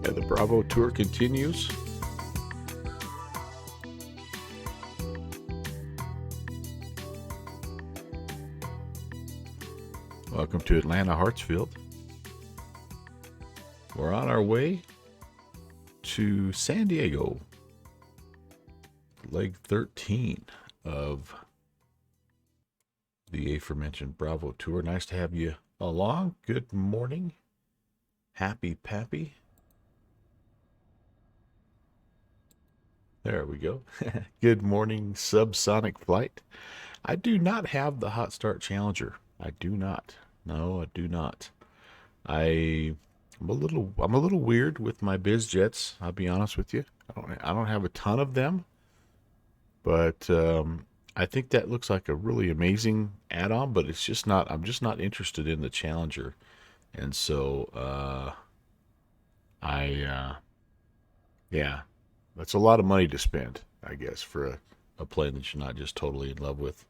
Yeah, the Bravo tour continues. Welcome to Atlanta Hartsfield. We're on our way to San Diego, leg 13 of the aforementioned Bravo tour. Nice to have you along. Good morning. Happy Pappy. There we go. Good morning, subsonic flight. I do not have the Hot Start Challenger. I do not. No, I do not. I'm a little weird with my biz jets. I'll be honest with you. I don't have a ton of them, but I think that looks like a really amazing add-on. But it's just not. I'm just not interested in the Challenger, and so yeah, that's a lot of money to spend, I guess, for a plane that you're not just totally in love with.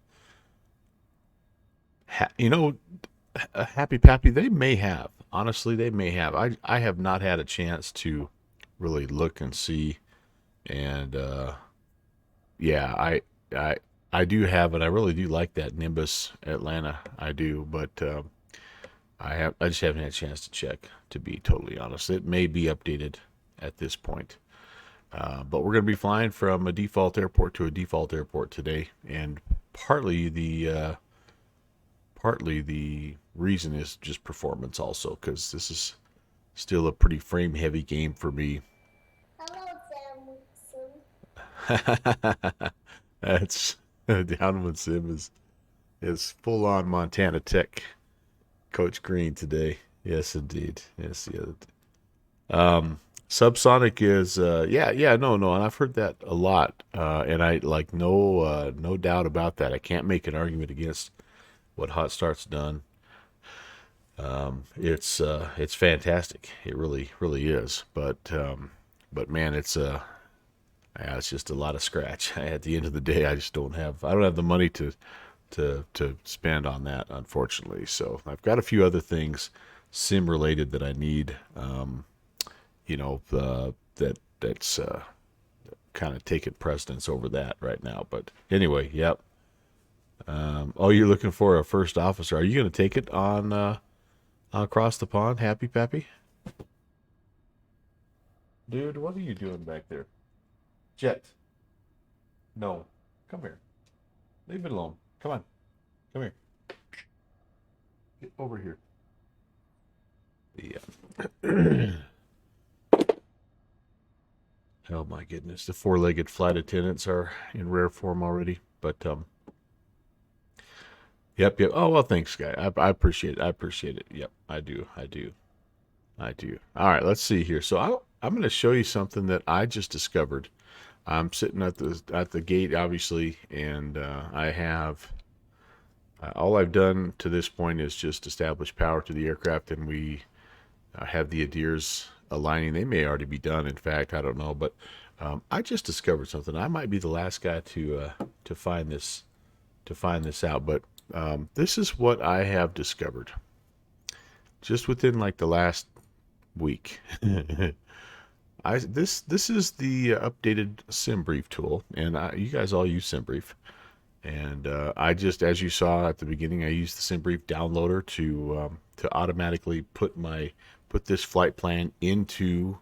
You know, Happy Pappy, they may have. Honestly, they may have. I have not had a chance to really look and see. And yeah, I I do have it. I really do like that Nimbus Atlanta. I do, but I just haven't had a chance to check. To be totally honest, it may be updated at this point. But we're going to be flying from a default airport to a default airport today, and partly the reason is just performance also, because this is still a pretty frame heavy game for me. That's Downwind Sim is full on Montana Tech Coach Green today. Yes, indeed. Yes, yeah. Subsonic is no, and I've heard that a lot, and I like no doubt about that. I can't make an argument against what Hot Start's done. It's fantastic. It really is. But man, yeah, it's just a lot of scratch. At the end of the day, I don't have the money to spend on that, unfortunately. So I've got a few other things sim related that I need. That's kind of taking precedence over that right now. But anyway, yep. Oh, you're looking for a first officer. Are you going to take it on across the pond, Happy Pappy? Dude, what are you doing back there? Jet. No. Come here. Leave it alone. Come on. Come here. Get over here. Yeah. Oh my goodness. The four-legged flight attendants are in rare form already. But yep. Oh well, thanks, guy. I appreciate it. I appreciate it. Yep, I do. I do. I do. All right, let's see here. So I'm going to show you something that I just discovered. I'm sitting at the gate, obviously, and I have all I've done to this point is just establish power to the aircraft, and we have the ADIRs aligning. They may already be done. In fact, I don't know, but I just discovered something. I might be the last guy to find this out, but this is what I have discovered just within like the last week. This is the updated SimBrief tool, and you guys all use SimBrief. And I just, as you saw at the beginning, I used the SimBrief downloader to automatically put this flight plan into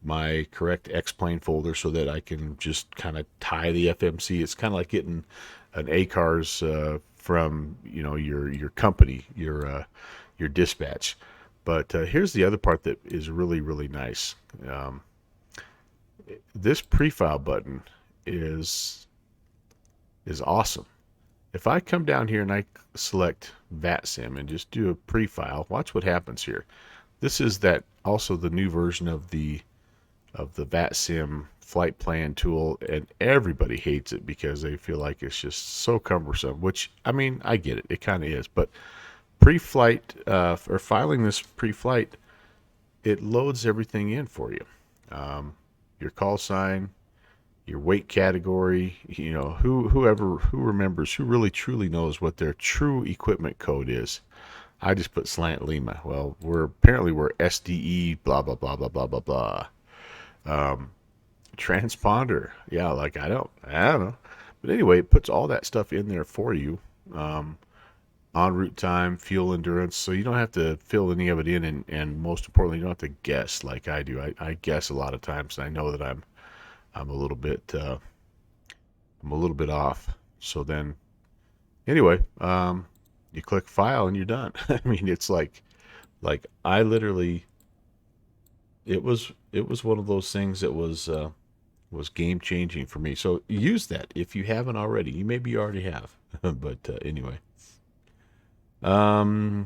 my correct X-plane folder so that I can just kind of tie the FMC. It's kind of like getting an ACARS from your company, your dispatch. But here's the other part that is really nice. This prefile button is awesome. If I come down here and I select VATSIM and just do a prefile, watch what happens here. This is also the new version of the VATSIM flight plan tool, and everybody hates it because they feel like it's just so cumbersome, which, I mean, I get it. It kind of is. But pre-flight, or filing this pre-flight, it loads everything in for you. Your call sign, your weight category, who remembers, who really truly knows what their true equipment code is. I just put slant Lima. Well, we're SDE blah blah blah blah blah blah blah. Um, transponder. Yeah, like I don't know. But anyway, it puts all that stuff in there for you. Um, en route time, fuel endurance, so you don't have to fill any of it in, and most importantly, you don't have to guess like I do. I guess a lot of times, and I know that I'm a little bit I'm a little bit off. So then, anyway, you click file and you're done. I mean, it's like I literally it was one of those things that was game changing for me. So use that if you haven't already. You maybe you already have, but anyway. I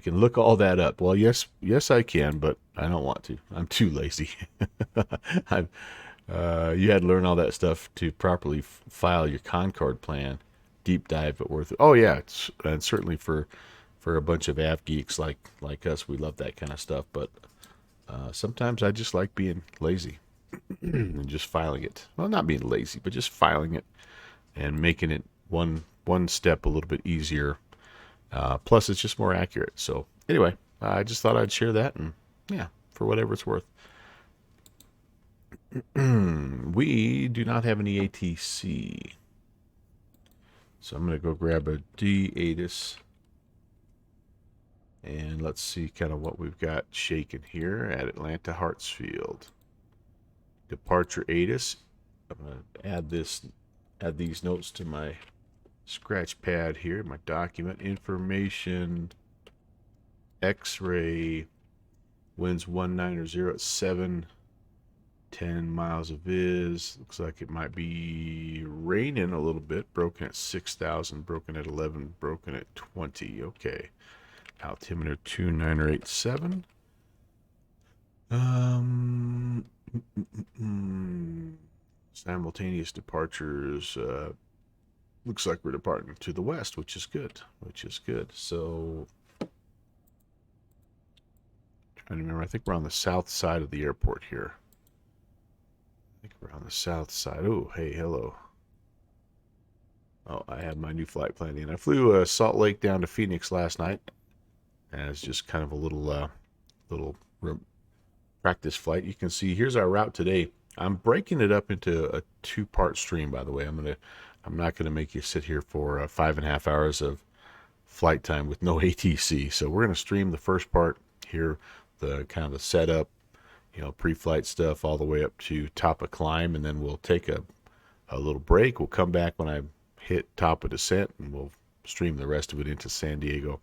can look all that up. Well, yes, I can, but I don't want to. I'm too lazy. I'm, you had to learn all that stuff to properly file your Concord plan. Deep dive, but worth it. Oh yeah, and certainly for a bunch of av geeks like us, we love that kind of stuff. But sometimes I just like being lazy and just filing it. Well, not being lazy, but just filing it and making it one step a little bit easier. Plus, it's just more accurate. So anyway, I just thought I'd share that, and yeah, for whatever it's worth. We do not have any ATC, so I'm gonna go grab a D8s, and let's see kind of what we've got shaking here at Atlanta Hartsfield. Departure ATIS. I'm gonna add these notes to my scratch pad here, my document information. X-ray winds 19 at 7, 10 miles of viz. Looks like it might be raining a little bit. Broken at 6,000, broken at 11, broken at 20. Okay. Altimeter 2987. Simultaneous departures. Looks like we're departing to the west, which is good. So, trying to remember, I think we're on the south side of the airport here. I think we're on the south side. Oh, hey, hello. Oh, I have my new flight planned in. I flew Salt Lake down to Phoenix last night, and it's just kind of a little practice flight. You can see here's our route today. I'm breaking it up into a two-part stream, by the way. I'm not gonna make you sit here for 5.5 hours of flight time with no ATC. So we're gonna stream the first part here, the kind of the setup, pre-flight stuff, all the way up to top of climb, and then we'll take a little break. We'll come back when I hit top of descent, and we'll stream the rest of it into San Diego.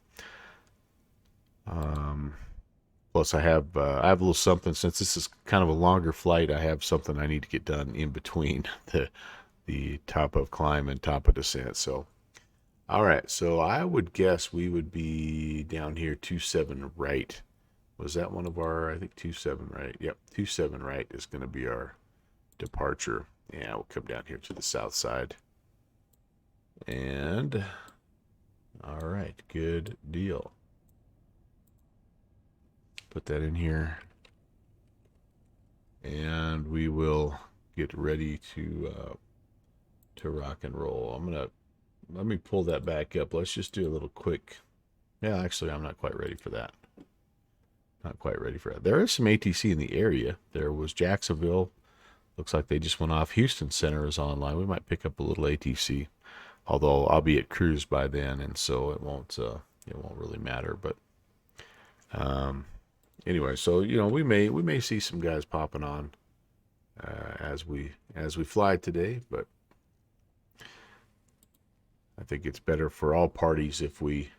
Plus, I have a little something, since this is kind of a longer flight. I have something I need to get done in between the top of climb and top of descent. So, all right. So I would guess we would be down here 27 right. Was that one of our? I think 27 right. Yep, 27 right is going to be our departure. Yeah, we'll come down here to the south side. And all right, good deal. Put that in here, and we will get ready to rock and roll. Let me pull that back up. Let's just do a little quick. Yeah, actually, I'm not quite ready for that. Not quite ready for that. There is some ATC in the area. There was Jacksonville. Looks like they just went off. Houston Center is online. We might pick up a little ATC, although I'll be at cruise by then, and so it won't really matter. But anyway, so we may see some guys popping on as we fly today, but I think it's better for all parties if we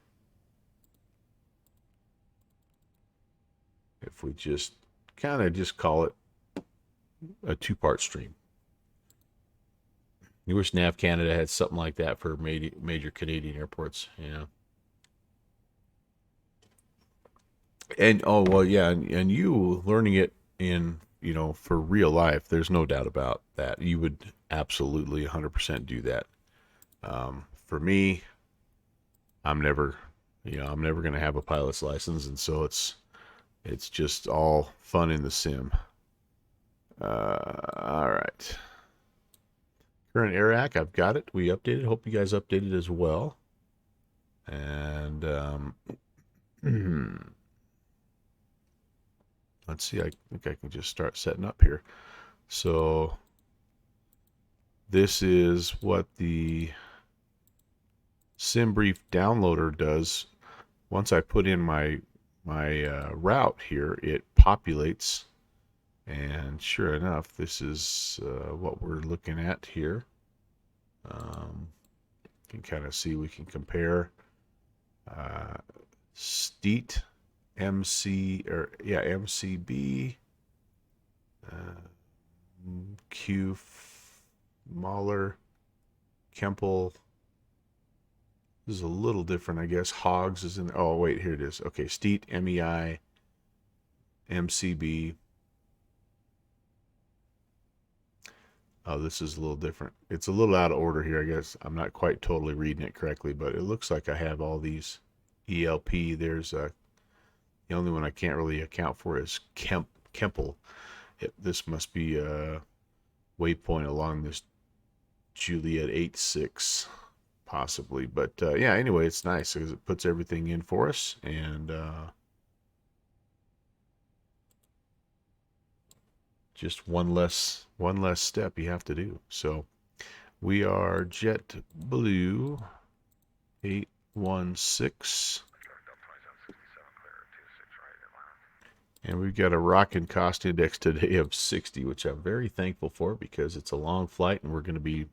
just kind of just call it a two-part stream. You wish Nav Canada had something like that for major Canadian airports, And oh well, yeah, and you learning it in for real life. There's no doubt about that. You would absolutely 100% do that. For me, I'm never going to have a pilot's license, and so it's just all fun in the sim. All right. Current AirAC, I've got it. We updated. Hope you guys updated as well. And let's see, I think I can just start setting up here. So this is what the SimBrief downloader does. Once I put in my route here, it populates, and sure enough, this is what we're looking at here. You can kind of see, we can compare uh, Steet MC, or yeah, MCB, uh, Q Mahler, Kempel. This is a little different, I guess. Hogs is in. Oh wait, here it is. Okay, Steet, MEI, MCB. Oh, this is a little different. It's a little out of order here, I guess. I'm not quite totally reading it correctly, but it looks like I have all these ELP. There's the only one I can't really account for is Kempel. This must be a waypoint along this Juliet 86, possibly. But yeah, anyway, it's nice because it puts everything in for us, and just one less step you have to do. So we are JetBlue 816. And we've got a rocking cost index today of 60, which I'm very thankful for because it's a long flight and we're going to be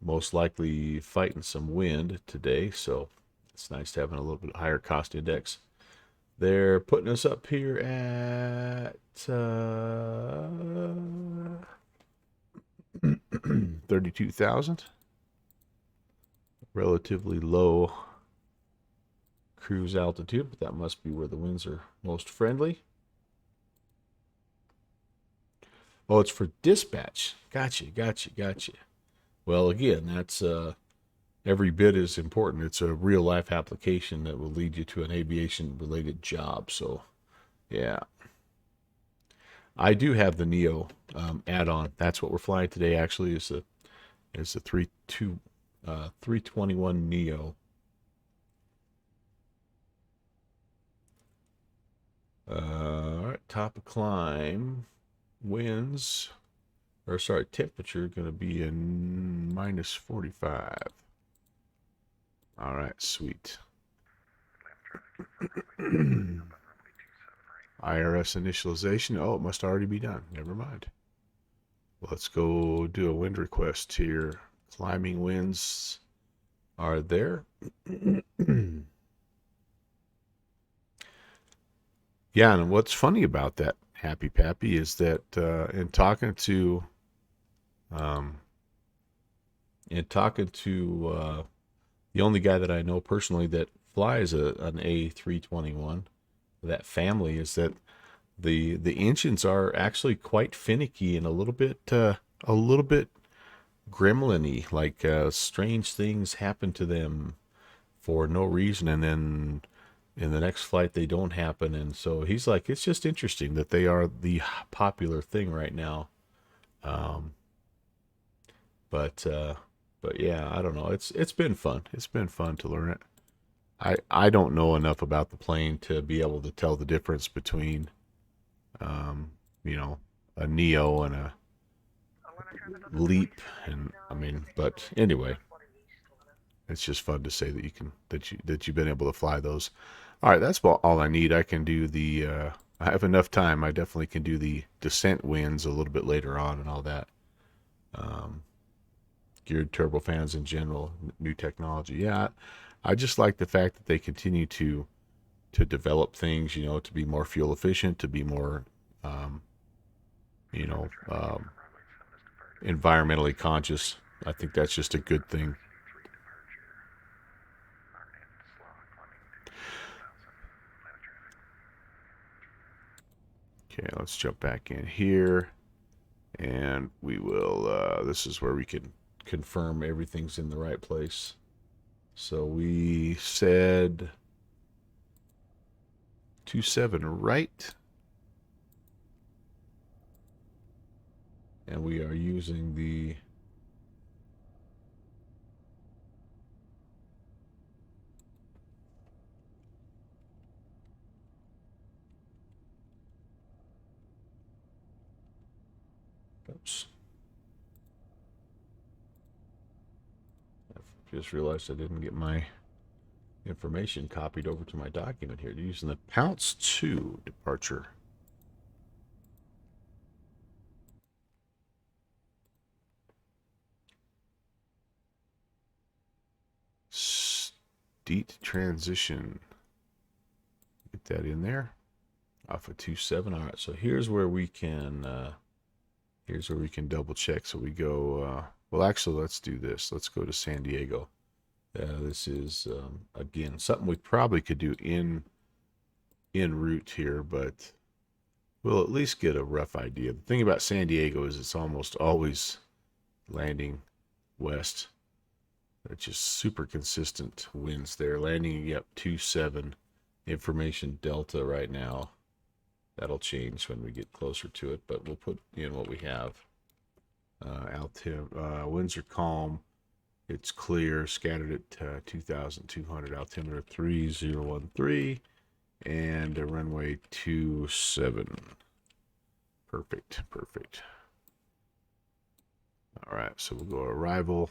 most likely fighting some wind today. So it's nice to have a little bit higher cost index. They're putting us up here at 32,000. Relatively low cruise altitude, but that must be where the winds are most friendly. Oh, it's for dispatch. Gotcha. Well, again, that's every bit as important. It's a real life application that will lead you to an aviation related job. So, yeah, I do have the Neo add-on. That's what we're flying today. Actually, is the 321 Neo. All right, top of climb. Winds, or sorry, temperature going to be in minus 45. All right, sweet. IRS initialization. Oh, it must already be done. Never mind. Let's go do a wind request here. Climbing winds are there. Yeah, and what's funny about that, Happy Pappy, is that in talking to um, the only guy that I know personally that flies an A321, that family, is that the engines are actually quite finicky and a little bit gremlin-y, like strange things happen to them for no reason, and then in the next flight they don't happen. And so he's like, it's just interesting that they are the popular thing right now. Um, but but yeah, I don't know. It's been fun. It's been fun to learn it. I don't know enough about the plane to be able to tell the difference between um, you know, a Neo and a Leap, and I mean, but anyway, it's just fun to say that you've been able to fly those. All right, that's about all I need. I can do the I have enough time. I definitely can do the descent winds a little bit later on and all that. Um, Geared turbofans in general, new technology. Yeah, I just like the fact that they continue to develop things, to be more fuel efficient, to be more, um, you know, um, environmentally conscious. I think that's just a good thing. Okay, let's jump back in here, and we will. This is where we can confirm everything's in the right place. So we said 27 right, and we are using the Oops. I just realized I didn't get my information copied over to my document here. Using the Pounce 2 departure. Steet transition. Get that in there. Off of 27. All right, so here's where we can double check. So we go. Well, actually, let's do this. Let's go to San Diego. This is again something we probably could do en route here, but we'll at least get a rough idea. The thing about San Diego is it's almost always landing west. It's just super consistent winds there. Landing, yep, 27. Information delta right now. That'll change when we get closer to it, but we'll put in what we have. Winds are calm. It's clear, scattered at 2,200. Altimeter 3013 and a runway 27. Perfect, perfect. All right, so we'll go arrival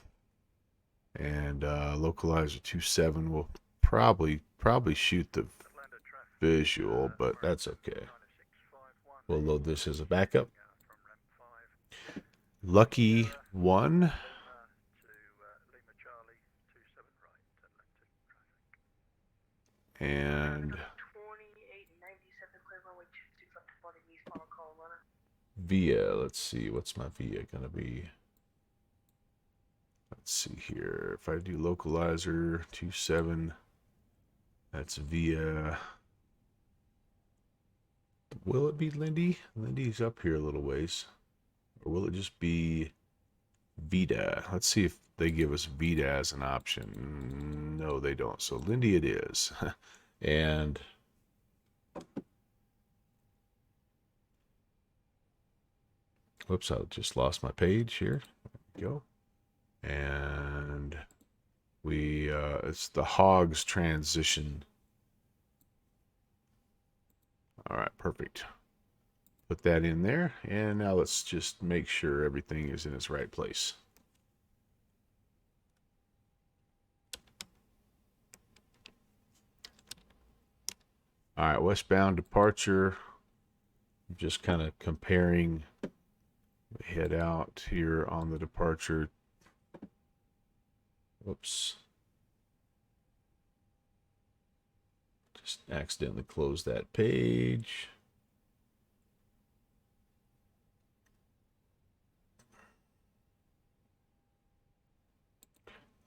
and localizer 27. We'll probably shoot the visual, but that's okay. We'll load this as a backup. Lucky 1. And via, let's see, what's my via gonna be? Let's see here. If I do localizer 27, that's via. Will it be Lindy? Lindy's up here a little ways. Or will it just be Vita? Let's see if they give us Vita as an option. No, they don't. So Lindy it is. And whoops, I just lost my page here. There we go. And we it's the hogs transition. All right, perfect. Put that in there, and now let's just make sure everything is in its right place. All right, westbound departure. Just kind of comparing. Head out here on the departure. Whoops. Just accidentally closed that page.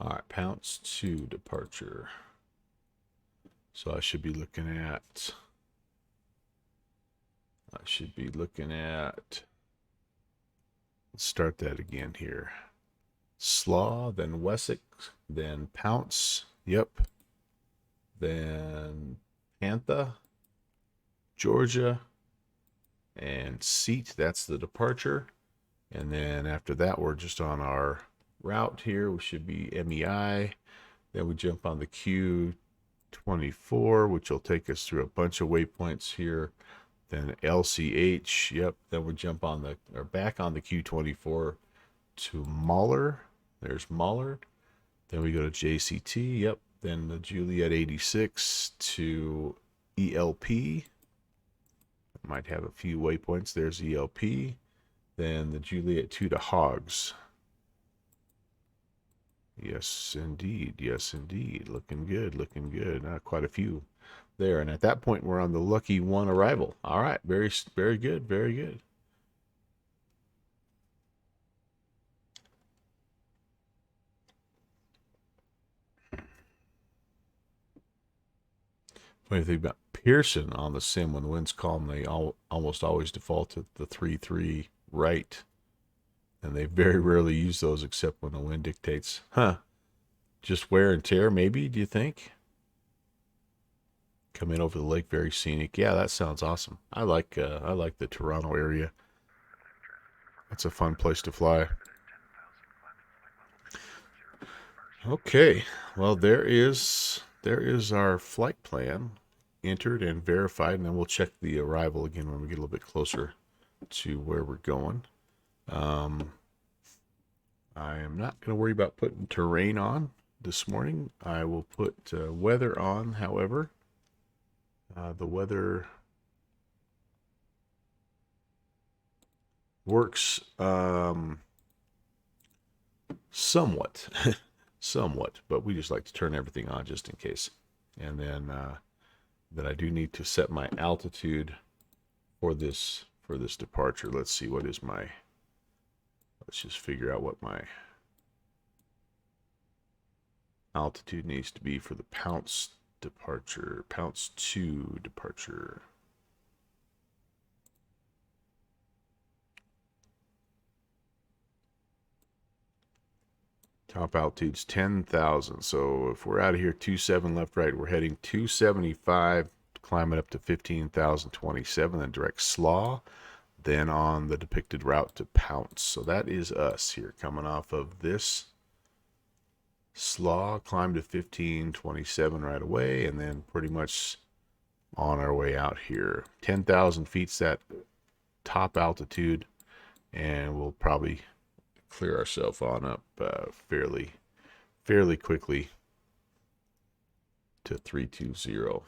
All right, Pounce 2 departure. So I should be looking at. Let's start that again here. Slaw, then Wessex, then Pounce. Yep. Then Pantha, Georgia, and Seat. That's the departure. And then after that, we're just on our route here. We should be MEI. Then we jump on the Q24, which will take us through a bunch of waypoints here. Then LCH, yep. Then we jump on back on the Q24 to Mahler. There's Mahler. Then we go to JCT, yep. Then the Juliet 86 to ELP. Might have a few waypoints. There's ELP. Then the Juliet 2 to Hogs. Yes, indeed. Yes, indeed. Looking good. Looking good. Quite a few there. And at that point, we're on the Lucky 1 arrival. All right. Very, very good. Very good. Funny thing about Pearson on the sim, when the wind's calm, they almost always default to the 3-3 right. And they very rarely use those except when the wind dictates. Huh. Just wear and tear, maybe, do you think? Come in over the lake, very scenic. Yeah, that sounds awesome. I like the Toronto area. That's a fun place to fly. Okay, well there is our flight plan entered and verified, and then we'll check the arrival again when we get a little bit closer to where we're going. Um, I am not going to worry about putting terrain on this morning. I will put weather on, however. The weather works somewhat, somewhat, but we just like to turn everything on just in case. And then I do need to set my altitude for this departure. Let's see, what is my, let's just figure out what my altitude needs to be for the Pounce departure, Pounce 2 departure. Top altitude's 10,000. So if we're out of here 27 left, right, we're heading 275, climbing up to 15,027, then direct slaw, then on the depicted route to Pounce. So that is us here coming off of this slaw, climb to 1527 right away, and then pretty much on our way out here. 10,000 feet's that top altitude, and we'll probably clear ourselves on up fairly quickly to 320.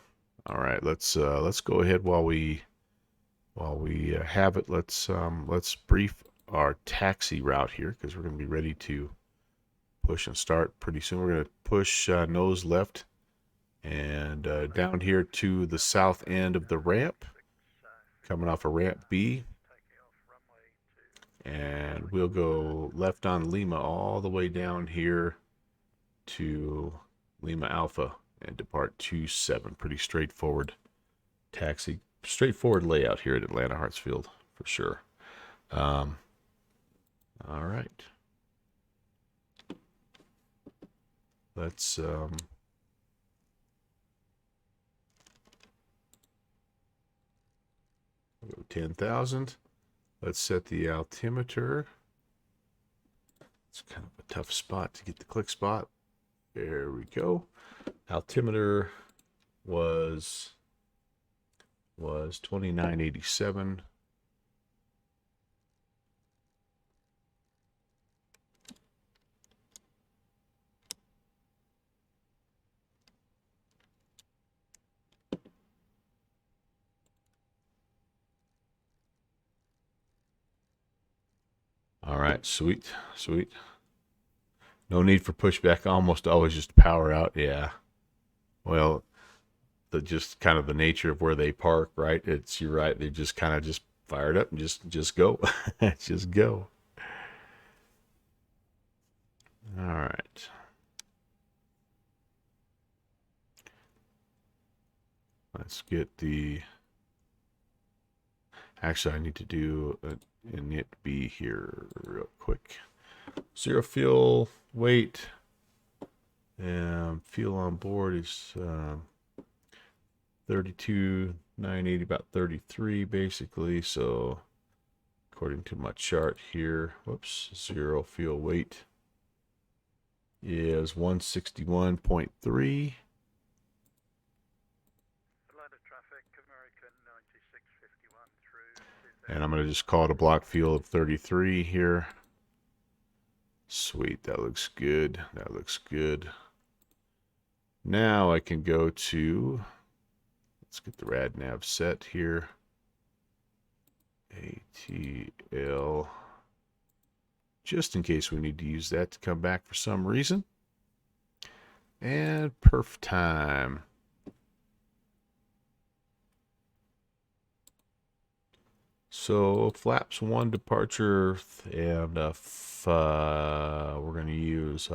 All right, let's go ahead while we have it. Let's brief our taxi route here because we're going to be ready to push and start pretty soon. We're going to push nose left and down here to the south end of the ramp, coming off of ramp B. And we'll go left on Lima all the way down here to Lima Alpha and depart 27. Pretty straightforward taxi, straightforward layout here at Atlanta Hartsfield for sure. All right. Let's go 10,000. Let's set the altimeter. It's kind of a tough spot to get the click spot. There we go. Altimeter was 2987. All right, sweet, sweet. No need for pushback. Almost always just power out. Yeah. Well, the just kind of the nature of where they park, right? You're right. They just kind of just fire it up and just go, just go. All right. Let's get the. Actually, I need to do an init B here real quick. Zero fuel weight. And fuel on board is 32,980, about 33 basically. So according to my chart here, whoops, zero fuel weight is 161.3. And I'm going to just call it a block fuel of 33 here. Sweet, that looks good. That looks good. Now I can go to, let's get the rad nav set here. ATL, just in case we need to use that to come back for some reason. And perf time. So flaps 1 departure, and we're going to use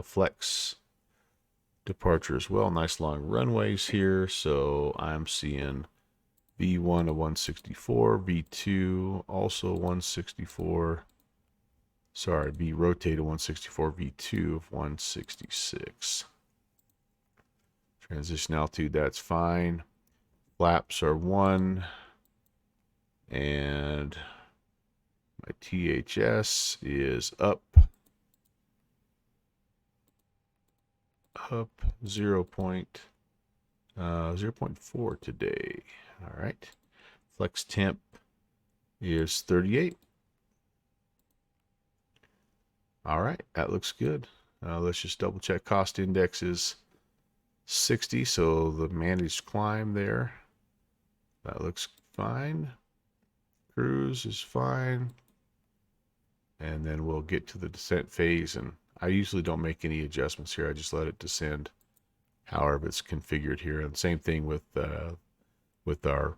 flex departure as well. Nice long runways here. So I'm seeing V1 of 164, V2 also 164. Sorry, V rotate of 164, V2 of 166. Transition altitude, that's fine. Flaps are 1. And my THS is up 0.4 today. All right. Flex temp is 38. All right, that looks good. Let's just double check. Cost index is 60, so the managed climb there. That looks fine. Cruise is fine. And then we'll get to the descent phase, and I usually don't make any adjustments here. I just let it descend however it's configured here. And same thing with our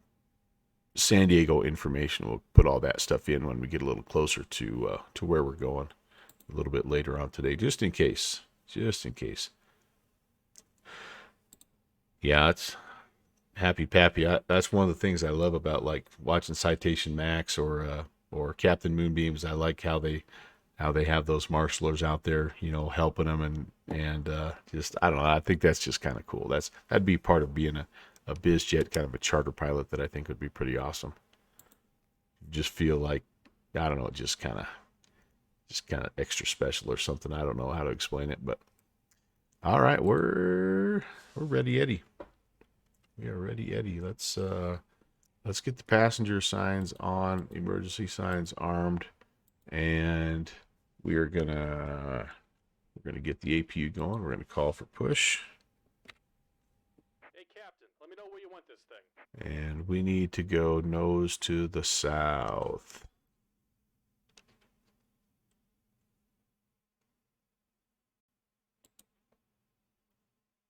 San Diego information. We'll put all that stuff in when we get a little closer to where we're going a little bit later on today, just in case. Just in case. Yeah, it's happy pappy. That's one of the things I love about like watching Citation Max or Captain Moonbeams. I like how they have those marshalers out there, you know, helping them and just I don't know. I think that's just kind of cool. That'd be part of being a biz jet, kind of a charter pilot that I think would be pretty awesome. Just feel like I don't know, just kind of extra special or something. I don't know how to explain it, but all right, we're ready, Eddie. We are ready, Eddie. Let's get the passenger signs on, emergency signs armed, and we're gonna get the APU going. We're gonna call for push. Hey, Captain, let me know where you want this thing. And we need to go nose to the south.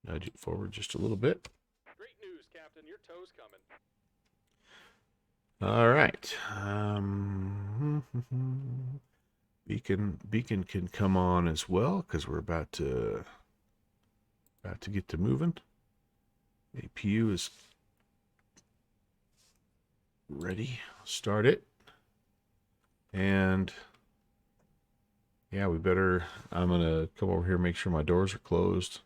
Nudge it forward just a little bit. Great news, Captain. Your tow's coming. All right. Beacon can come on as well because we're about to get to moving. APU is ready. Start it. And yeah, we better. I'm gonna come over here, make sure my doors are closed.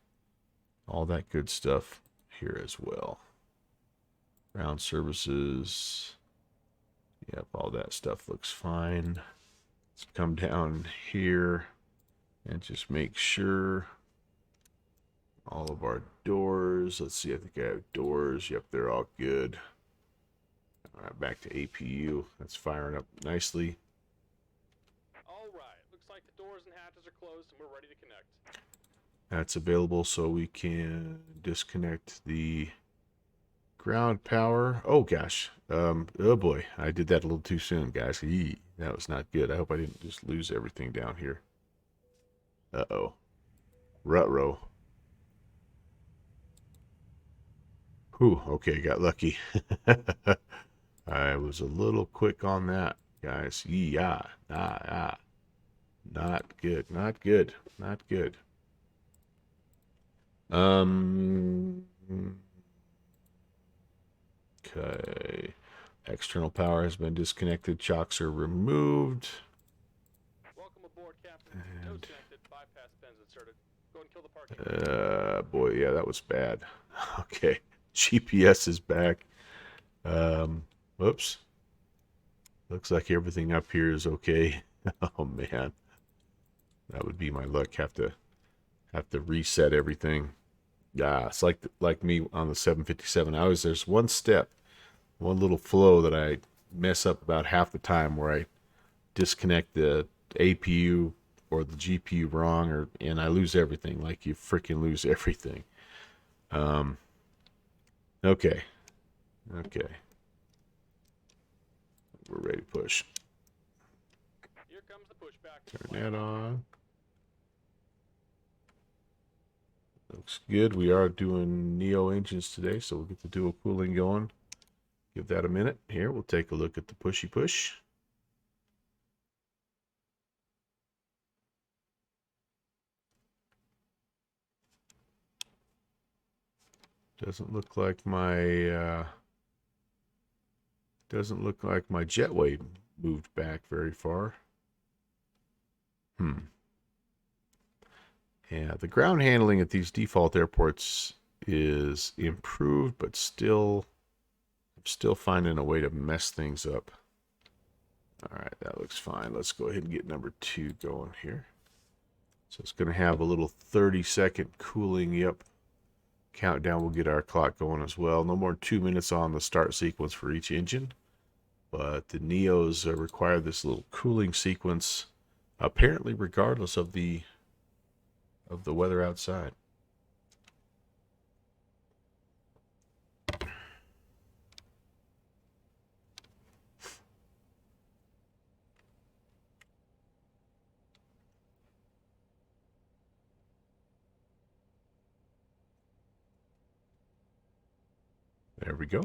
All that good stuff here as well. Ground services. Yep, all that stuff looks fine. Let's come down here and just make sure all of our doors. Let's see, I think I have doors. Yep, they're all good. All right, back to APU. That's firing up nicely. All right. Looks like the doors and hatches are closed and we're ready to connect. That's available so we can disconnect the ground power. Oh gosh. Oh boy, I did that a little too soon, guys. Eee, that was not good. I hope I didn't just lose everything down here. Uh-oh. Ruh-roh. Whew, okay, got lucky. I was a little quick on that, guys. Yeah, not good, not good, not good. Okay. External power has been disconnected. Chocks are removed. Welcome aboard, Captain. And Tow connected. Bypass pens inserted. Go and kill the parking. boy, yeah, that was bad. Okay. GPS is back. Whoops. Looks like everything up here is okay. Oh man. That would be my luck. Have to reset everything. Yeah, it's like me on the 757. There's one step, one little flow that I mess up about half the time where I disconnect the APU or the GPU wrong and I lose everything. Like you freaking lose everything. Okay. Okay. We're ready to push. Here comes the pushback. Turn that on. Looks good. We are doing Neo engines today, so we'll get the dual cooling going. Give that a minute. Here, we'll take a look at the pushy push. Doesn't look like my jetway moved back very far. Yeah, the ground handling at these default airports is improved, but I'm still finding a way to mess things up. All right, that looks fine. Let's go ahead and get number 2 going here. So it's going to have a little 30-second cooling. Yep. Countdown will get our clock going as well. No more than 2 minutes on the start sequence for each engine. But the Neos require this little cooling sequence apparently regardless of the weather outside. There we go.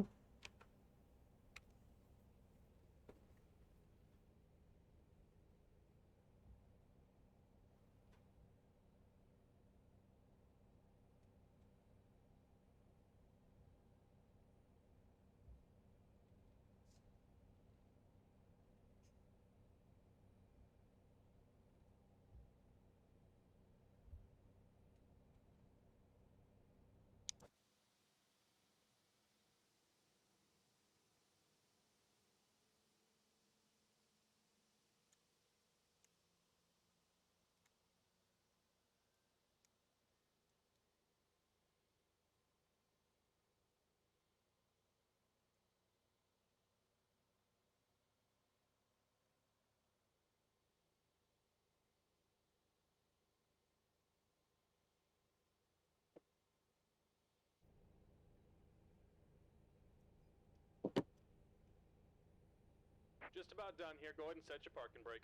Just about done here. Go ahead and set your parking brake.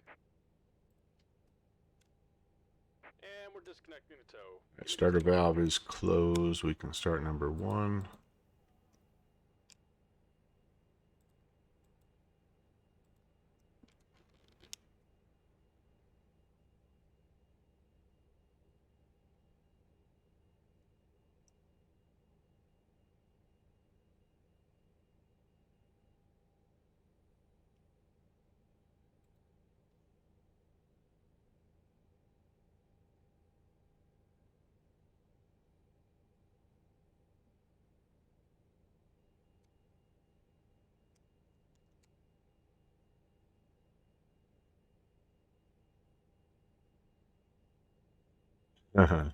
And we're disconnecting the tow. Starter valve is closed. We can start number 1. Uh-huh.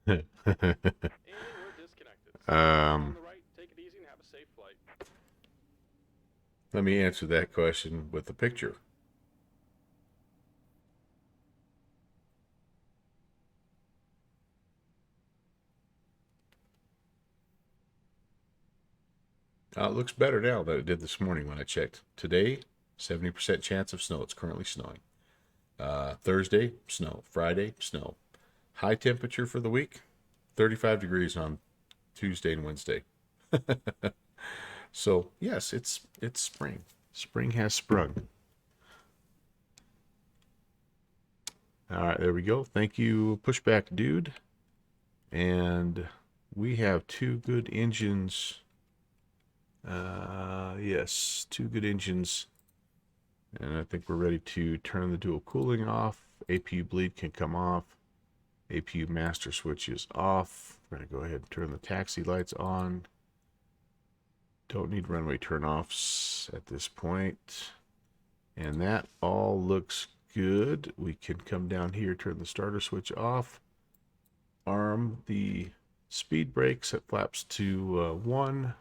And we're disconnected. So on the right, take it easy and have a safe flight. Let me answer that question with a picture. It looks better now than it did this morning when I checked. Today, 70% chance of snow. It's currently snowing. Thursday, snow. Friday, snow. High temperature for the week, 35 degrees on Tuesday and Wednesday. So yes, it's spring. Spring has sprung. All right, there we go. Thank you, pushback dude. And we have 2 good engines. Yes, 2 good engines. And I think we're ready to turn the dual cooling off. APU bleed can come off. APU master switch is off. We're going to go ahead and turn the taxi lights on. Don't need runway turn-offs at this point. And that all looks good. We can come down here, turn the starter switch off. Arm the speed brake, set flaps to 1.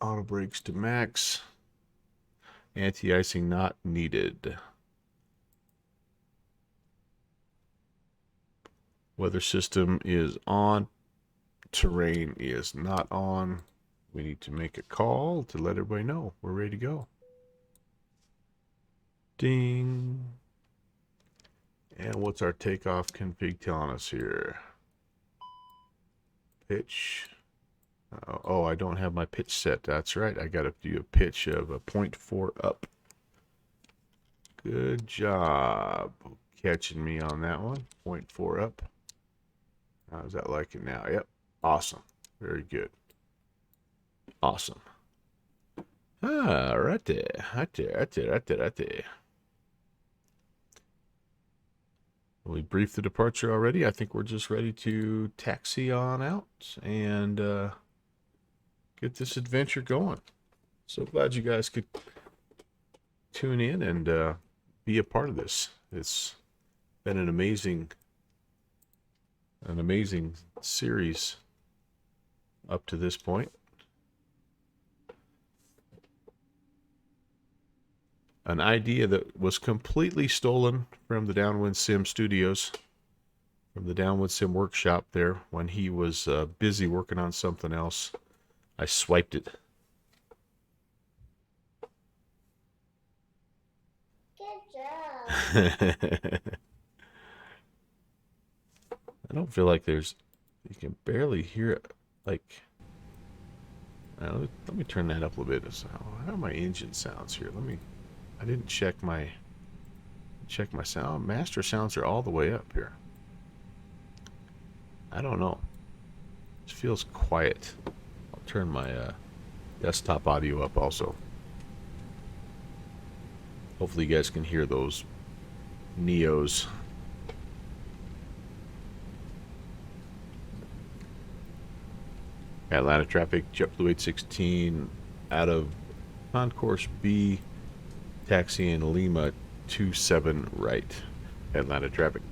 Auto brakes to max. Anti-icing not needed. Weather system is on. Terrain is not on. We need to make a call to let everybody know we're ready to go. Ding. And what's our takeoff config telling us here? Pitch. Oh, I don't have my pitch set. That's right. I got to do a pitch of a 0.4 up. Good job catching me on that one. 0.4 up. How's that like it now? Yep. Awesome. Very good. Awesome. Ah, right there. Right there. Right there. Right there. Right there. We briefed the departure already. I think we're just ready to taxi on out and get this adventure going. So glad you guys could tune in and be a part of this. It's been an amazing series up to this point. an idea that was completely stolen from the Downwind Sim Studios, from the Downwind Sim workshop there when he was busy working on something else. I swiped it. I don't feel like there's. You can barely hear it. Like, let me turn that up a little bit. So how are my engine sounds here? Let me. I didn't check my sound. Master sounds are all the way up here. I don't know. It feels quiet. I'll turn my desktop audio up also. Hopefully you guys can hear those Neos. Atlanta traffic, JetBlue 816 out of Concourse B, taxi in Lima 27 right. Atlanta traffic.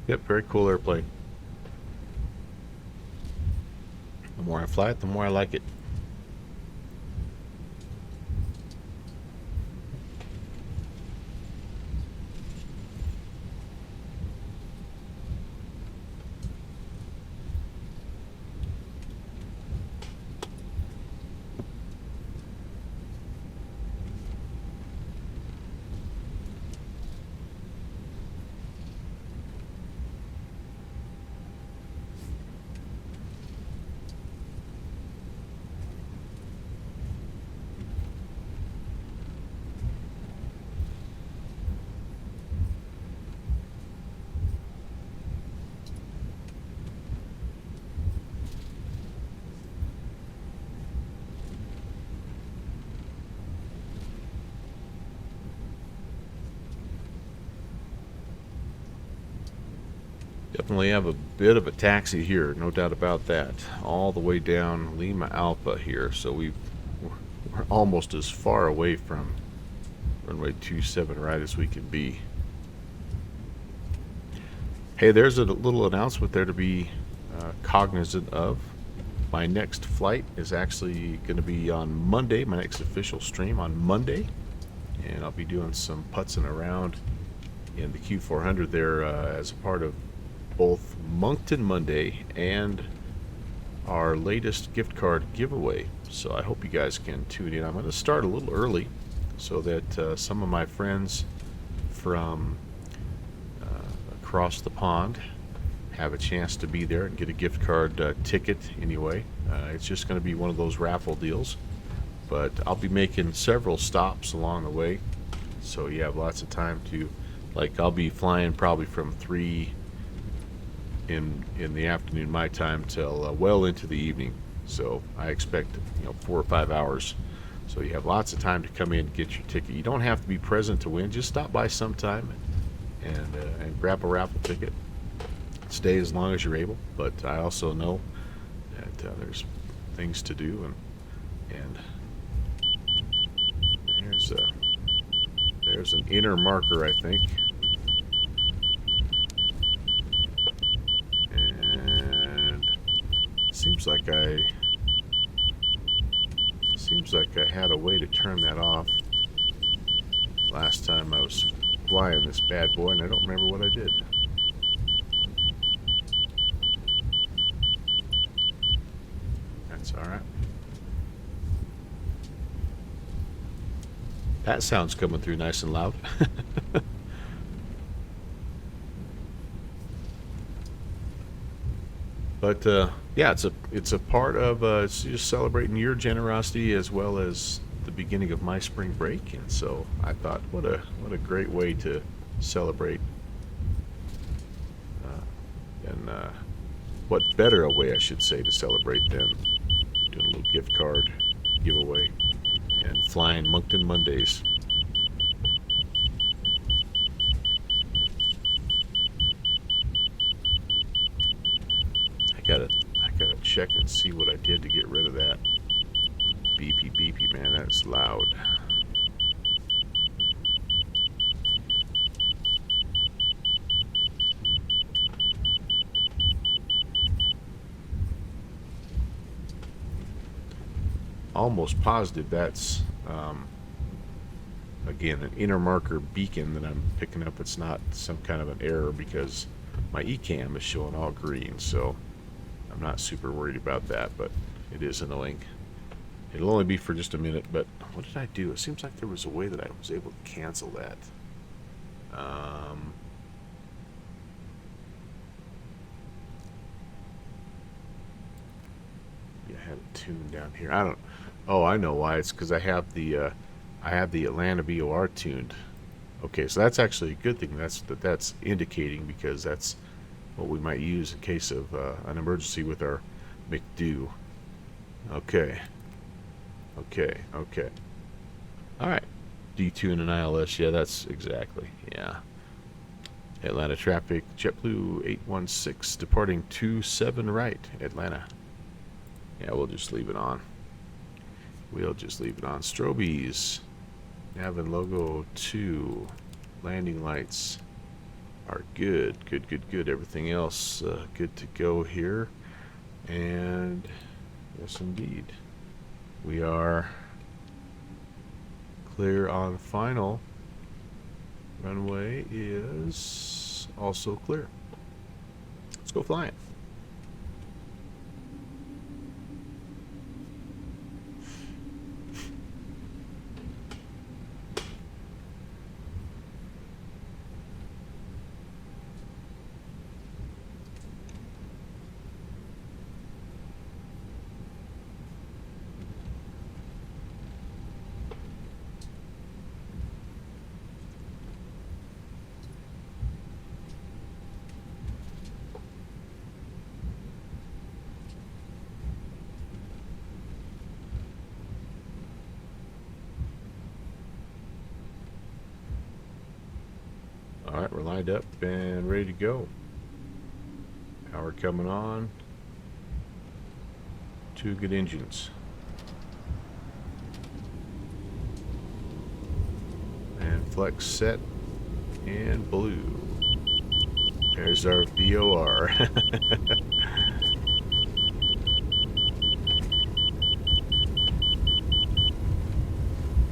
Yep, very cool airplane. The more I fly it, the more I like it. Definitely have a bit of a taxi here, no doubt about that. All the way down Lima Alpha here, so we're almost as far away from runway 27 right as we can be. Hey, there's a little announcement there to be cognizant of. My next flight is actually going to be on Monday, my next official stream on Monday. And I'll be doing some putzing around in the Q400 there as a part of both Moncton Monday and our latest gift card giveaway. So I hope you guys can tune in. I'm going to start a little early so that some of my friends from across the pond have a chance to be there and get a gift card ticket anyway. It's just going to be one of those raffle deals, but I'll be making several stops along the way, so you have lots of time to, like, I'll be flying probably from 3 in the afternoon my time till well into the evening, so I expect 4 or 5 hours. So you have lots of time to come in and get your ticket. You don't have to be present to win. Just stop by sometime and grab a raffle ticket. Stay as long as you're able, but I also know that there's things to do, and there's an inner marker, I think, and seems like I had a way to turn that off last time I was flying this bad boy, and I don't remember what I did. That's all right. That sound's coming through nice and loud. But yeah, it's a part of it's just celebrating your generosity as well as the beginning of my spring break, and so I thought, what a great way to celebrate, and what better a way I should say to celebrate than doing a little gift card giveaway and flying Moncton Mondays. I gotta check and see what I did to get rid of that beepy beepy, man. That's loud. Almost positive that's again an inner marker beacon that I'm picking up. It's not some kind of an error because my eCam is showing all green, so I'm not super worried about that, but it is annoying. It'll only be for just a minute, but what did I do? It seems like there was a way that I was able to cancel that. Um, yeah, I had it tuned down here. I don't. Oh, I know why. It's because I have the Atlanta VOR tuned. Okay, so that's actually a good thing. That's indicating because that's what we might use in case of an emergency with our McDo. Okay, okay. All right. D2 and ILS. Yeah, that's exactly. Yeah. Atlanta traffic. JetBlue 816 departing 27 right. Atlanta. Yeah, we'll just leave it on. We'll just leave it on. Strobies. Nav and logo 2. Landing lights are good. Good. Everything else good to go here. And yes, indeed. We are clear on final. Runway is also clear. Let's go flying. All right, we're lined up and ready to go. Power coming on. 2 good engines. And flex set and blue. There's our VOR.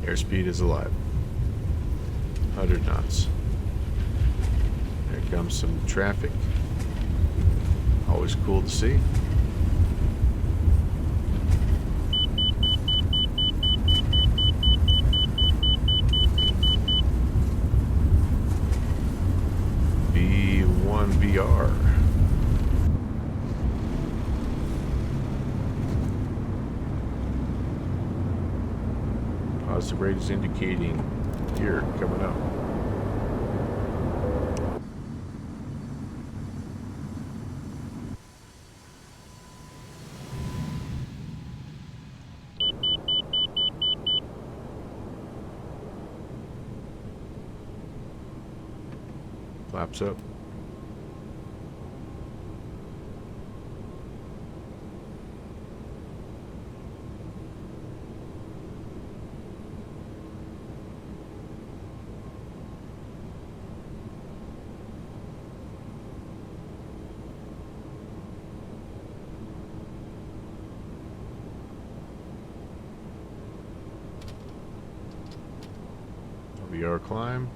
Airspeed is alive. 100 knots. There comes some traffic. Always cool to see. B1 VR. Positive rate is indicating here coming up. Flaps up. VR climb.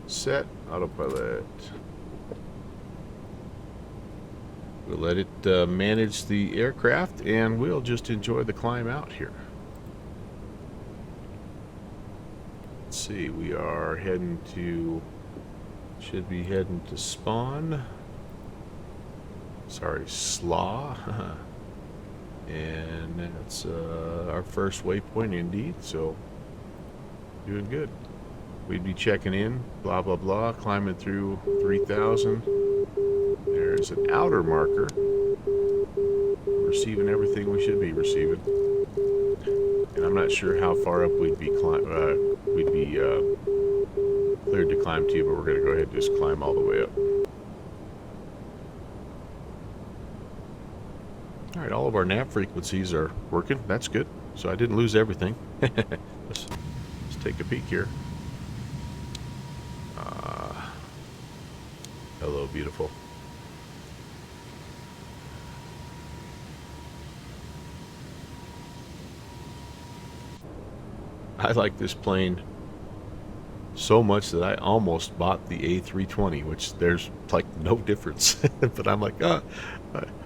Set. Autopilot. We'll let it manage the aircraft, and we'll just enjoy the climb out here. Let's see, we are heading to, should be heading to spawn. Sorry, slaw. And that's our first waypoint indeed, so doing good. We'd be checking in, blah, blah, blah, climbing through 3,000. There's an outer marker. Receiving everything we should be receiving. And I'm not sure how far up we'd be cleared to climb to, but we're going to go ahead and just climb all the way up. All right, all of our nav frequencies are working. That's good. So I didn't lose everything. let's take a peek here. Hello, beautiful. I like this plane so much that I almost bought the A320, which there's like no difference. But I'm like,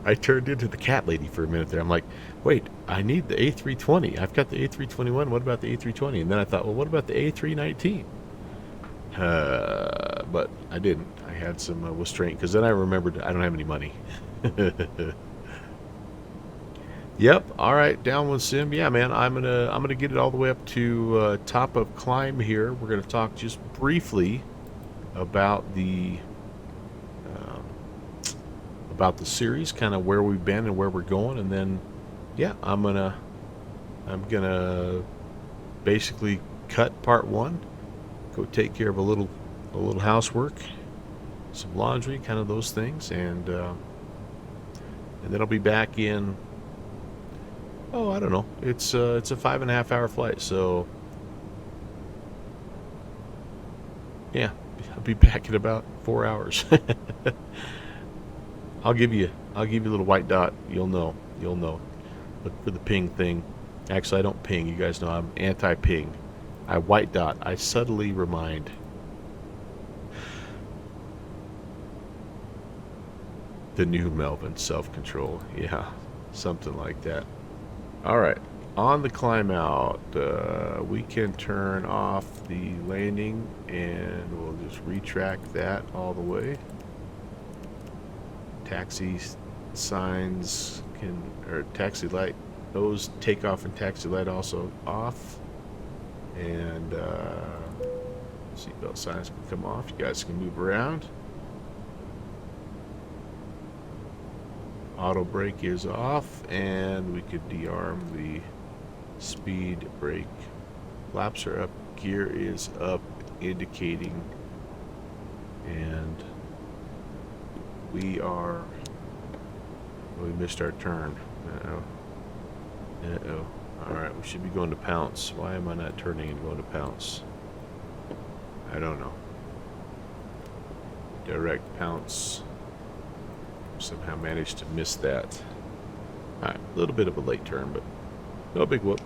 I turned into the cat lady for a minute there. I'm like, wait, I need the A320. I've got the A321. What about the A320? And then I thought, well, what about the A319? But I didn't. I had some restraint because then I remembered I don't have any money. Yep. All right, downwind sim. Yeah, man. I'm gonna get it all the way up to top of climb here. We're gonna talk just briefly about um, the series, kind of where we've been and where we're going, and then yeah, I'm gonna basically cut part one, go take care of a little housework, some laundry, kind of those things, and then I'll be back in. Oh, I don't know. It's a 5.5 hour flight, so yeah, I'll be back in about 4 hours. I'll give you a little white dot. You'll know. Look for the ping thing. Actually, I don't ping. You guys know I'm anti-ping. I white dot. I subtly remind. The new Melvin self-control. Yeah, something like that. All right. On the climb out, we can turn off the landing and we'll just retract that all the way. Taxi signs or taxi light, those takeoff and taxi light also off. And seatbelt signs can come off. You guys can move around. Auto brake is off, and we could de-arm the speed brake. Flaps are up, gear is up, indicating, and we missed our turn. Uh-oh. Alright, we should be going to pounce. Why am I not turning and going to pounce? I don't know. Direct pounce. Somehow managed to miss that. Alright, a little bit of a late turn, but no big whoop.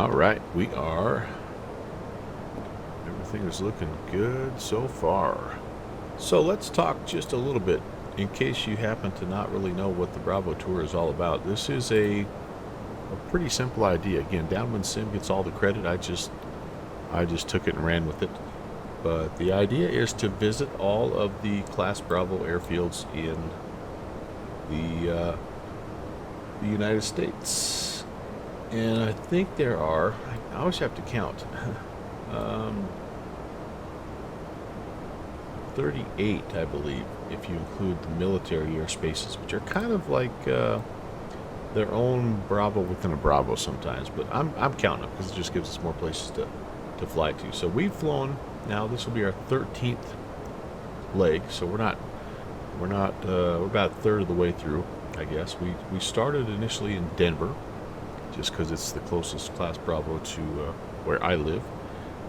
All right, we are. Everything is looking good so far. So let's talk just a little bit, in case you happen to not really know what the Bravo Tour is all about. This is a pretty simple idea. Again, Downwind Sim gets all the credit. I just took it and ran with it. But the idea is to visit all of the Class Bravo airfields in the United States. And I think there are, I always have to count, um, 38, I believe, if you include the military airspaces, which are kind of like their own Bravo within a Bravo sometimes. But I'm counting them because it just gives us more places to fly to. So we've flown, now this will be our 13th leg, so we're about a third of the way through, I guess. We started initially in Denver, just because it's the closest Class Bravo to where I live,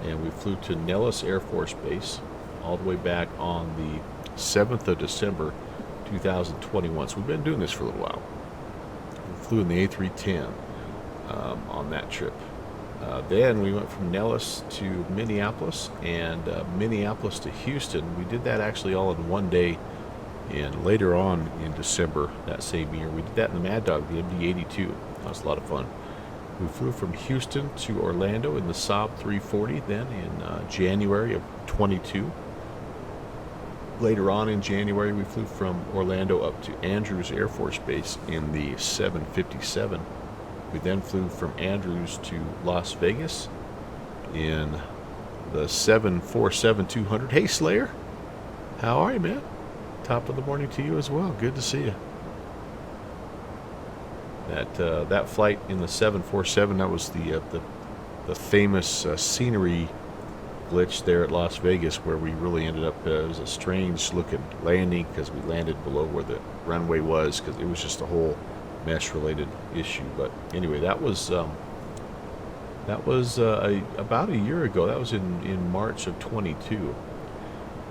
and we flew to Nellis Air Force Base all the way back on the 7th of December 2021. So we've been doing this for a little while. We flew in the A310 on that trip. Then we went from Nellis to Minneapolis, and Minneapolis to Houston. We did that actually all in one day. And later on in December that same year, we did that in the Mad Dog, the MD-82. That was a lot of fun. We flew from Houston to Orlando in the Saab 340 then in January of 22. Later on in January, we flew from Orlando up to Andrews Air Force Base in the 757. We then flew from Andrews to Las Vegas in the 747-200. Hey, Slayer. How are you, man? Top of the morning to you as well. Good to see you. That flight in the 747, that was the famous scenery glitch there at Las Vegas, where we really ended up. It was a strange looking landing because we landed below where the runway was, because it was just a whole mesh related issue. But anyway, that was about a year ago. That was in March of 22.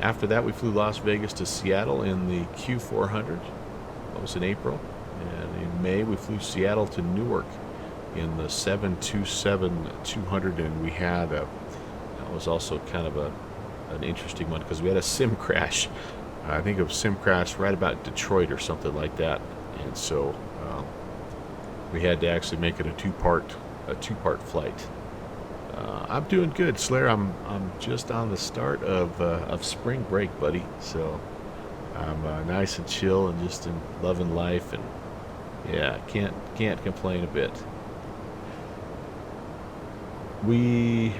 After that, we flew Las Vegas to Seattle in the Q400. That was in April. And in May, we flew Seattle to Newark in the 727-200. And we had that was also kind of an interesting one, because we had a sim crash. I think it was sim crash right about Detroit or something like that. And so we had to actually make it a two-part flight. I'm doing good, Slayer. I'm just on the start of spring break, buddy. So I'm nice and chill and just loving life, and yeah, can't complain a bit. We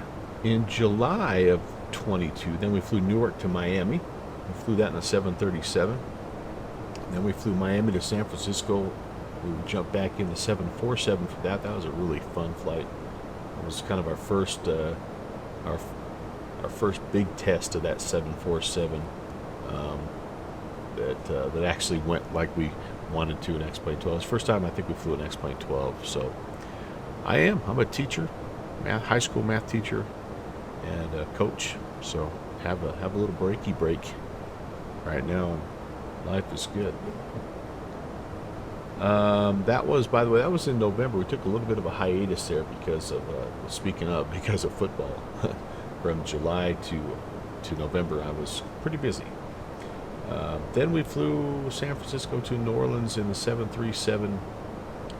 in July of 22, then we flew Newark to Miami. We flew that in a 737. Then we flew Miami to San Francisco. We jumped back in the 747 for that. That was a really fun flight. It was kind of our first big test of that 747 that actually went like we wanted to in X-Plane 12. It's the first time I think we flew an X-Plane 12. So I'm a teacher, high school math teacher, and a coach. So have a little breaky break right now, and life is good. That was, by the way, that was in November. We took a little bit of a hiatus there because of, because of football. From July to November, I was pretty busy. Then we flew San Francisco to New Orleans in the 737,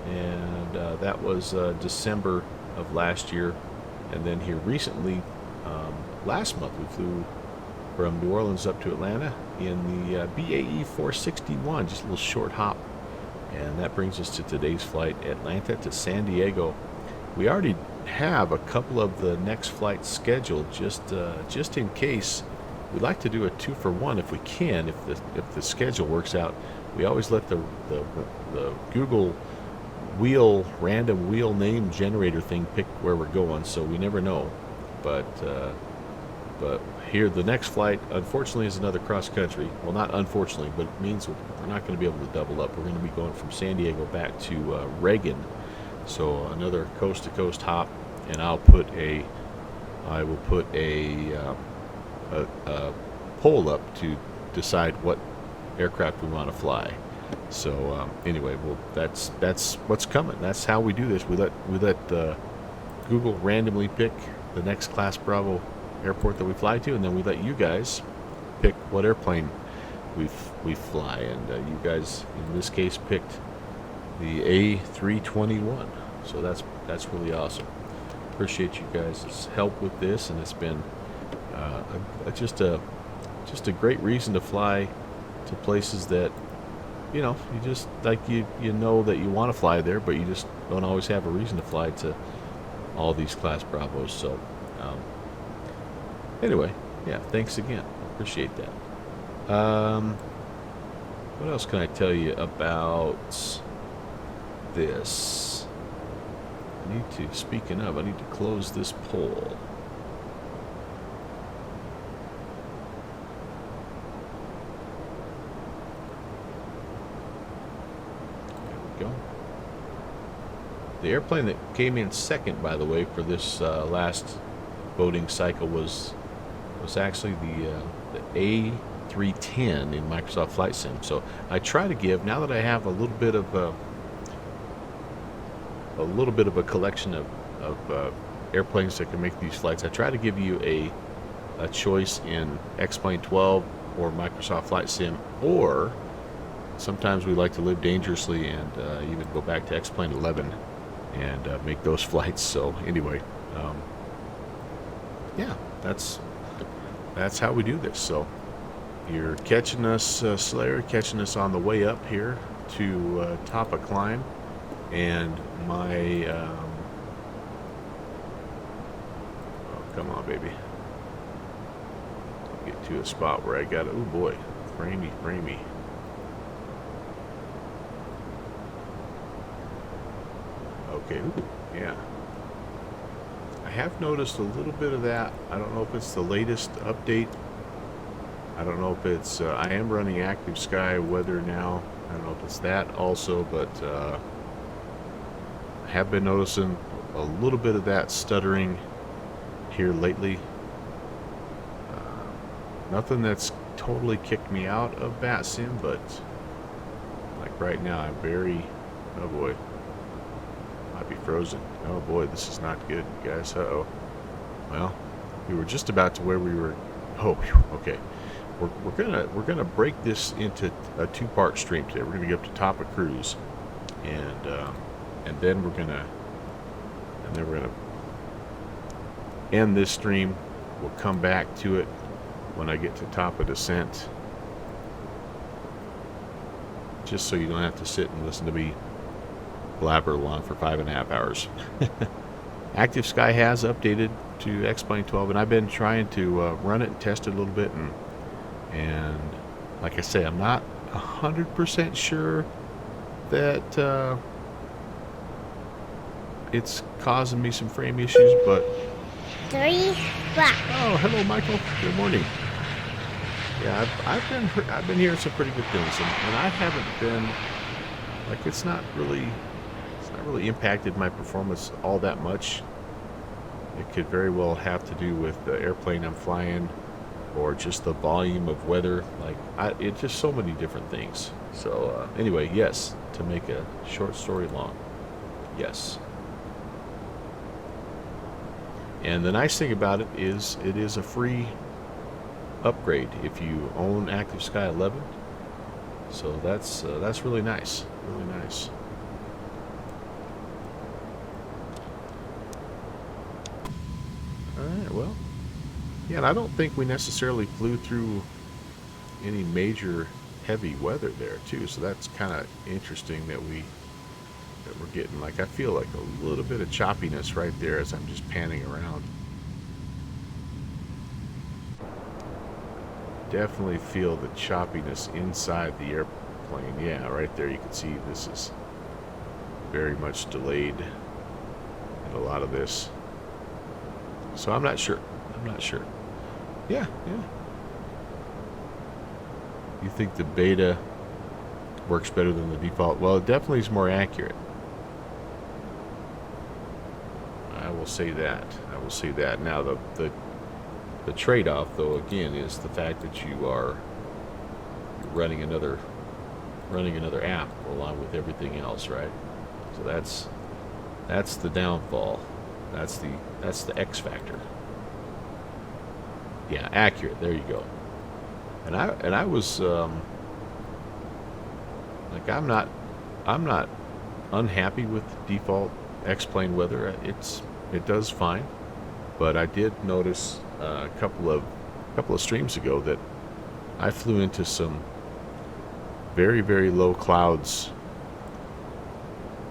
and that was December of last year. And then here recently, last month, we flew from New Orleans up to Atlanta in the BAE 461, just a little short hop. And that brings us to today's flight, Atlanta to San Diego. We already have a couple of the next flights scheduled, just in case. We'd like to do a 2-for-1 if we can, if the schedule works out. We always let the Google random wheel name generator thing pick where we're going, so we never know. But here, the next flight, unfortunately, is another cross country. Well, not unfortunately, but it means we're not going to be able to double up. We're going to be going from San Diego back to Reagan, so another coast to coast hop. And I will put a poll up to decide what aircraft we want to fly. So anyway, well, that's what's coming. That's how we do this. We let Google randomly pick the next Class Bravo airport that we fly to, and then we let you guys pick what airplane we fly. And you guys, in this case, picked the A321. So that's really awesome. Appreciate you guys' help with this, and it's been just a great reason to fly to places that you just like you know that you want to fly there, but you just don't always have a reason to fly to all these Class Bravos. So anyway, yeah, thanks again. Appreciate that. What else can I tell you about this? Speaking of, I need to close this poll. There we go. The airplane that came in second, by the way, for this last voting cycle was actually the A310 in Microsoft Flight Sim. So I try to give, now that I have a little bit of a collection of airplanes that can make these flights, I try to give you a choice in X-Plane 12 or Microsoft Flight Sim, or sometimes we like to live dangerously and even go back to X-Plane 11 and make those flights. So anyway, yeah, that's how we do this. So you're catching us, Slayer, catching us on the way up here to top a climb, and my oh, come on, baby, get to a spot where I got it. Oh boy, framey. Okay, ooh, yeah. I have noticed a little bit of that. I don't know if it's the latest update. I don't know if it's, I am running Active Sky weather now. I don't know if it's that also, but I have been noticing a little bit of that stuttering here lately. Nothing that's totally kicked me out of Bat Sim, but like right now I'm very, oh boy, might be frozen. Oh boy, this is not good, guys. Uh-oh. Well, we were just about to where we were. Oh, okay. We're gonna break this into a two-part stream today. We're gonna get up to top of cruise, and then we're gonna end this stream. We'll come back to it when I get to top of descent, just so you don't have to sit and listen to me blabber along for 5.5 hours. Active Sky has updated to X-Plane 12, and I've been trying to run it and test it a little bit, and like I say, I'm not 100% sure that it's causing me some frame issues, but 3 black. oh, hello, Michael. Good morning. Yeah, I've been hearing some pretty good things, and I haven't been like it's not really impacted my performance all that much. It could very well have to do with the airplane I'm flying, or just the volume of weather. Like it's just so many different things. So anyway, yes. To make a short story long, yes. And the nice thing about it is a free upgrade if you own Active Sky 11. So that's really nice, really nice. All right, well, yeah, and I don't think we necessarily flew through any major heavy weather there too. So that's kind of interesting that we're getting, like, I feel like a little bit of choppiness right there as I'm just panning around. Definitely feel the choppiness inside the airplane. Yeah, right there you can see this is very much delayed in a lot of this. So I'm not sure. Yeah. You think the beta works better than the default? Well, it definitely is more accurate. I will say that. Now the trade-off, though, again, is the fact that you're running another app along with everything else, right? So that's the downfall. That's the X factor. Yeah, accurate. There you go. And I was like I'm not unhappy with default X-plane weather. It does fine, but I did notice a couple of streams ago that I flew into some very low clouds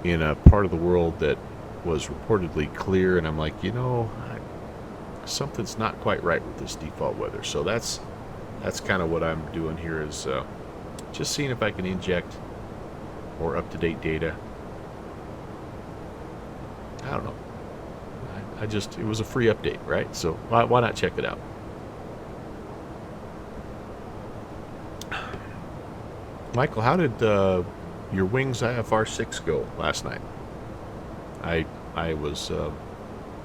in a part of the world that was reportedly clear, and I'm like, something's not quite right with this default weather. So that's kind of what I'm doing here is just seeing if I can inject more up-to-date data. I don't know. It was a free update, right? So why not check it out? Michael, how did your Wings IFR 6 go last night? I was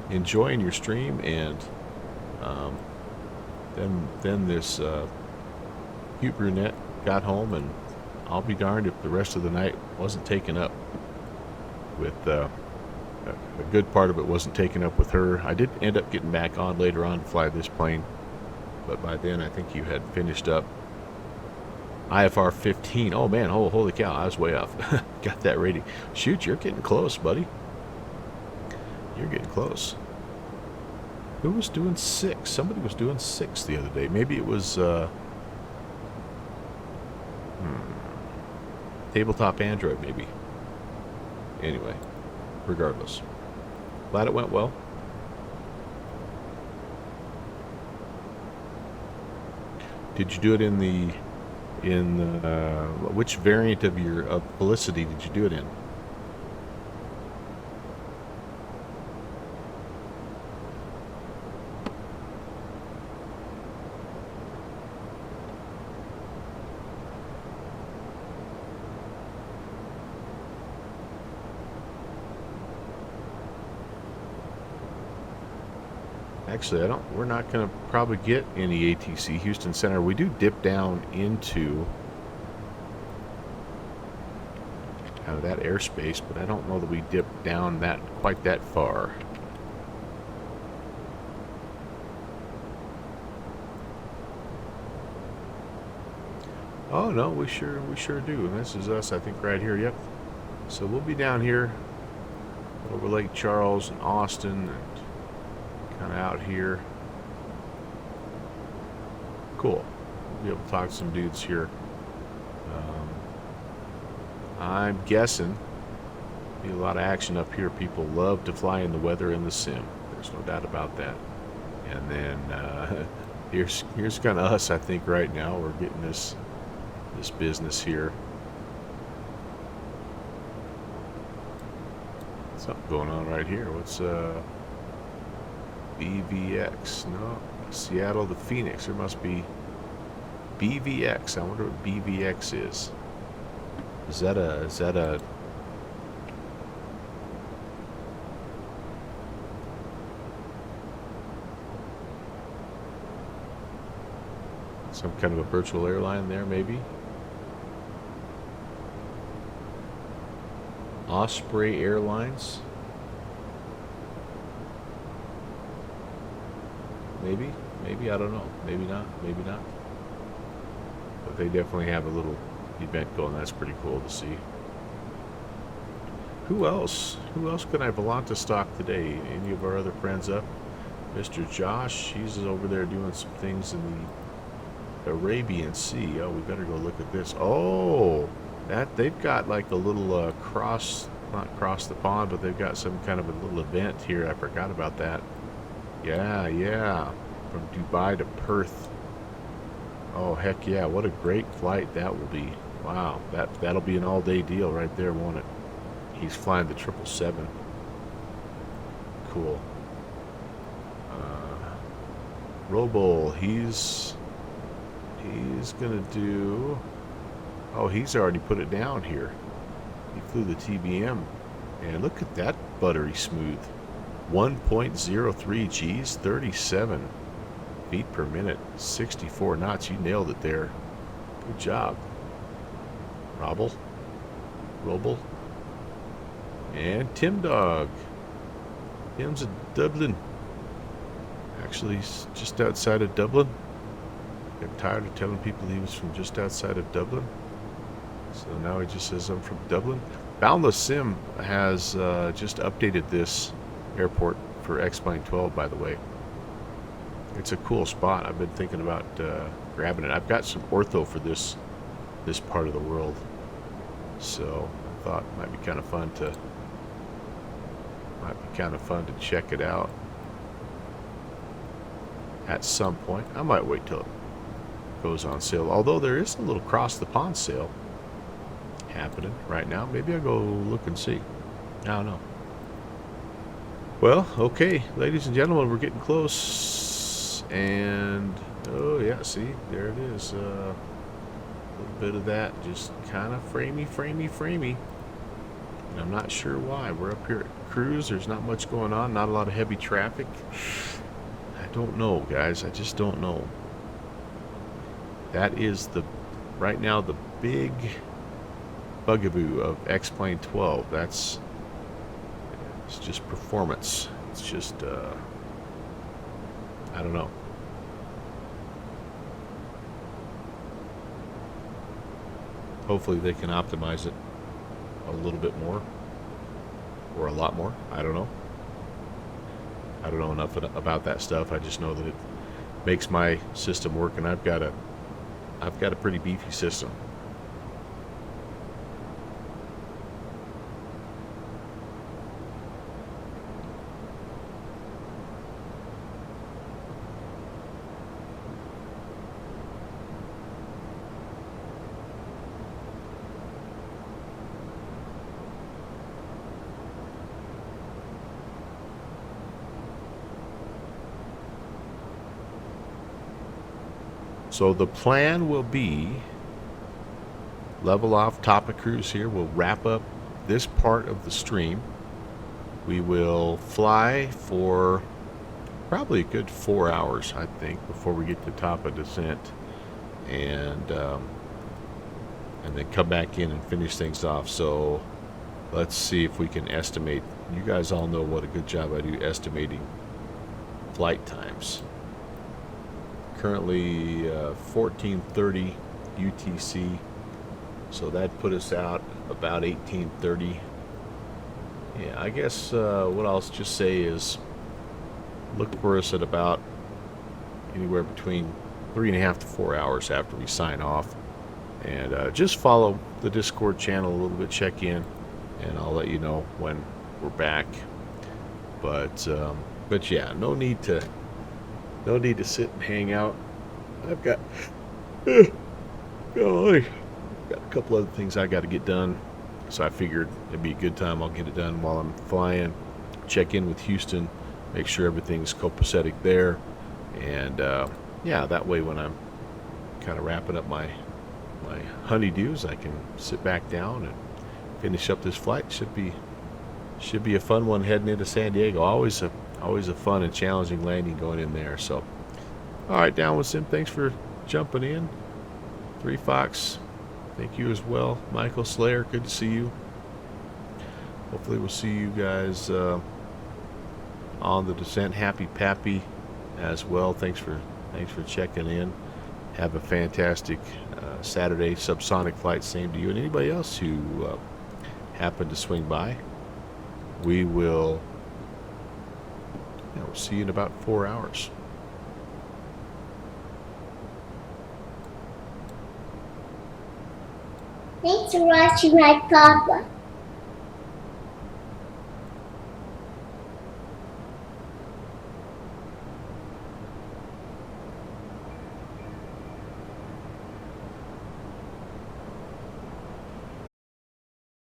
enjoying your stream, and um, then this cute brunette got home, and I'll be darned if the rest of the night wasn't taken up with a good part of it wasn't taken up with her. I did end up getting back on later on to fly this plane, but by then I think you had finished up IFR 15. Oh man, holy cow, I was way off. Got that rating. Shoot, you're getting close, buddy. You're getting close. Who was doing 6? Somebody was doing 6 the other day. Maybe it was Tabletop Android, maybe. Anyway, regardless. Glad it went well. Did you do it in which variant of your Felicity did you do it in? Actually, we're not going to probably get any ATC Houston Center. We do dip down into kind of that airspace, but I don't know that we dip down quite that far. Oh no, we sure do. And this is us, I think, right here. Yep. So we'll be down here over Lake Charles and Austin and kind of out here. Cool. We'll be able to talk to some dudes here. I'm guessing be a lot of action up here. People love to fly in the weather in the sim. There's no doubt about that. And then here's kind of us, I think, right now. We're getting this business here. Something going on right here. What's BVX? No, Seattle to Phoenix. There must be BVX. I wonder what BVX is. Is that a some kind of a virtual airline there, maybe? Osprey Airlines? Maybe, I don't know. Maybe not. But they definitely have a little event going. That's pretty cool to see. Who else can I Volanta stock today? Any of our other friends up? Mr. Josh, he's over there doing some things in the Arabian Sea. Oh, we better go look at this. Oh, that they've got like a little not cross the pond, but they've got some kind of a little event here. I forgot about that. Yeah. From Dubai to Perth. Oh, heck yeah. What a great flight that will be. Wow. That'll be an all-day deal right there, won't it? He's flying the 777. Cool. Robo, he's gonna do... Oh, he's already put it down here. He flew the TBM. And look at that buttery smooth. 1.03 Gs, 37 feet per minute, 64 knots. You nailed it there. Good job. Roble. And Tim Dog. Tim's in Dublin. Actually, he's just outside of Dublin. Got tired of telling people he was from just outside of Dublin. So now he just says I'm from Dublin. Boundless Sim has just updated this airport for X-Plane 12, by the way. It's a cool spot. I've been thinking about grabbing it. I've got some ortho for this part of the world, so I thought it might be kind of fun to check it out at some point. I might wait till it goes on sale. Although there is a little cross the pond sale happening right now. Maybe I'll go look and see. I don't know. Well, okay, ladies and gentlemen, we're getting close. And, oh yeah, see, there it is. A little bit of that, just kind of framey. And I'm not sure why. We're up here at Cruise. There's not much going on. Not a lot of heavy traffic. I don't know, guys. I just don't know. That is right now, the big bugaboo of X-Plane 12. It's just performance. It's just, I don't know. Hopefully they can optimize it a little bit more, or a lot more. I don't know. I don't know enough about that stuff. I just know that it makes my system work, and I've got a pretty beefy system. So the plan will be level off top of Cruise here. We'll wrap up this part of the stream. We will fly for probably a good 4 hours, I think, before we get to top of descent, and then come back in and finish things off. So let's see if we can estimate. You guys all know what a good job I do estimating flight times. Currently 14:30 UTC, so that put us out about 18:30. Yeah, I guess what I'll just say is look for us at about anywhere between 3.5 to 4 hours after we sign off, and just follow the Discord channel a little bit, check in, and I'll let you know when we're back. But yeah, no need to sit and hang out. I've got golly, got a couple other things I got to get done, so I figured it'd be a good time. I'll get it done while I'm flying. Check in with Houston, make sure everything's copacetic there, and yeah, that way when I'm kind of wrapping up my honeydews, I can sit back down and finish up this flight. Should be a fun one heading into San Diego. Always a fun and challenging landing going in there. So, all right, Downward Sim, thanks for jumping in. 3 Fox, thank you as well. Michael Slayer, good to see you. Hopefully we'll see you guys on the descent. Happy Pappy as well. Thanks for checking in. Have a fantastic Saturday subsonic flight. Same to you and anybody else who happened to swing by. We will we'll see you in about 4 hours. Thanks for watching my papa.